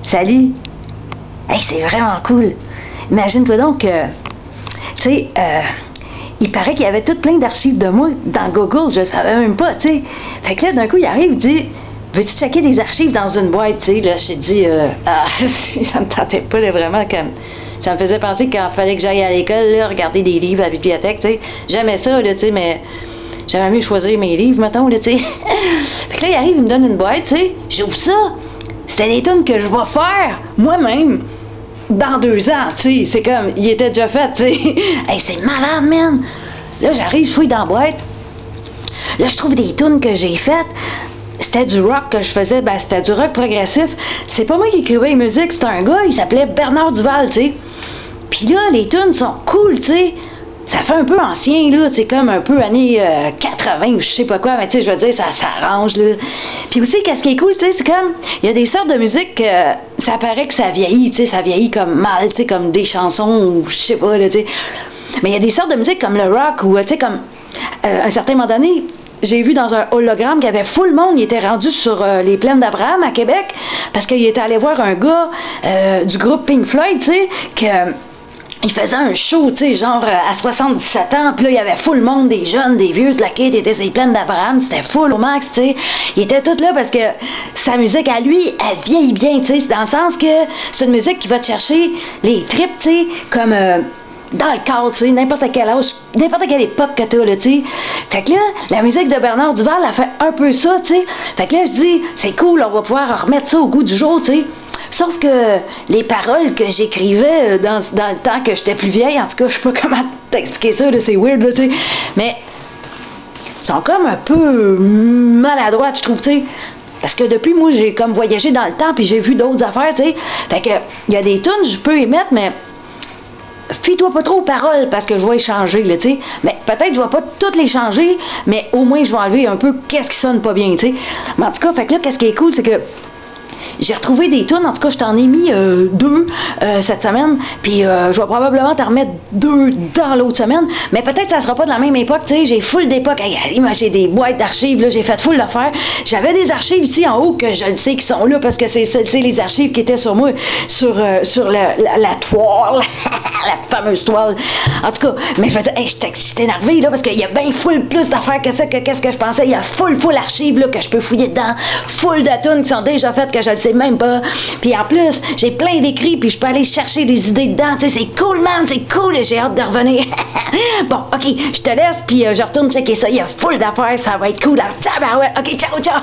Salut! Hey, c'est vraiment cool! Imagine-toi donc que, tu sais, il paraît qu'il y avait tout plein d'archives de moi dans Google, je savais même pas, tu sais. Fait que là, d'un coup, il arrive, il dit, veux-tu checker des archives dans une boîte, tu sais, là, j'ai dit, ça me tentait pas, là, vraiment, comme, ça me faisait penser qu'il fallait que j'aille à l'école, là, regarder des livres à la bibliothèque, tu sais. J'aimais ça, là, tu sais, mais j'aimais mieux choisir mes livres, mettons, là, tu sais. Fait que là, il arrive, il me donne une boîte, tu sais, j'ouvre ça. C'était des tunes que je vais faire moi-même dans 2 ans, tu sais. C'est comme, il était déjà fait, tu sais. Hey, c'est malade, man! Là, j'arrive, je fouille dans la boîte. Là, je trouve des tunes que j'ai faites. C'était du rock que je faisais, ben, c'était du rock progressif. C'est pas moi qui écrivais les musiques, c'était un gars, il s'appelait Bernard Duval, tu sais. Puis là, les tunes sont cool, tu sais. Ça fait un peu ancien, là, c'est comme un peu années 80 ou je sais pas quoi, mais tu sais, je veux dire, ça s'arrange, là. Puis aussi, qu'est-ce qui est cool, tu sais, c'est comme, il y a des sortes de musique que ça paraît que ça vieillit, tu sais, ça vieillit comme mal, tu sais, comme des chansons ou je sais pas, là, tu sais. Mais il y a des sortes de musique comme le rock ou, tu sais, comme, à un certain moment donné, j'ai vu dans un hologramme qu'il y avait full monde, il était rendu sur les plaines d'Abraham à Québec, parce qu'il était allé voir un gars du groupe Pink Floyd, tu sais, que... Il faisait un show, tu sais, genre à 77 ans, puis là, il y avait full monde, des jeunes, des vieux, de la quête, il était sur les plaines d'Abraham, c'était full au max, tu sais. Il était tout là parce que sa musique à lui, elle vieillit bien, tu sais, dans le sens que c'est une musique qui va te chercher les tripes, tu sais, comme dans le corps, tu sais, n'importe quel âge, n'importe quelle époque que t'as, là, tu sais. Fait que là, la musique de Bernard Duval, elle fait un peu ça, tu sais. Fait que là, je dis, c'est cool, on va pouvoir remettre ça au goût du jour, tu sais. Sauf que les paroles que j'écrivais dans le temps que j'étais plus vieille, en tout cas, je sais pas comment t'expliquer ça, là, c'est weird, là, tu sais, mais sont comme un peu maladroites, je trouve, tu sais. Parce que depuis, moi, j'ai comme voyagé dans le temps, puis j'ai vu d'autres affaires, tu sais. Fait que, il y a des tunes, je peux y mettre, mais fie-toi pas trop aux paroles, parce que je vais les changer, là, tu sais. Mais peut-être je vais pas toutes les changer, mais au moins, je vais enlever un peu qu'est-ce qui sonne pas bien, tu sais. Mais en tout cas, fait que là, qu'est-ce qui est cool, c'est que j'ai retrouvé des tunes, en tout cas, je t'en ai mis 2 cette semaine, puis je vais probablement t'en remettre 2 dans l'autre semaine, mais peut-être que ça sera pas de la même époque, tu sais, j'ai full d'époque, j'ai des boîtes d'archives, là, j'ai fait full d'affaires, j'avais des archives ici en haut que je le sais qui sont là, parce que c'est les archives qui étaient sur moi, sur la toile, la fameuse toile, en tout cas, mais je veux dire, hey, j'étais énervée, là, parce qu'il y a bien full plus d'affaires que ça, que qu'est-ce que je pensais, il y a full archives, là, que je peux fouiller dedans, full de tunes qui sont déjà faites, que je le sais même pas. Puis en plus, j'ai plein d'écrits, puis je peux aller chercher des idées dedans. Tu sais, c'est cool, man, c'est cool, et j'ai hâte de revenir. Bon, OK, je te laisse, puis je retourne checker ça. Il y a full d'affaires, ça va être cool. Ciao, ben ouais, OK, ciao, ciao.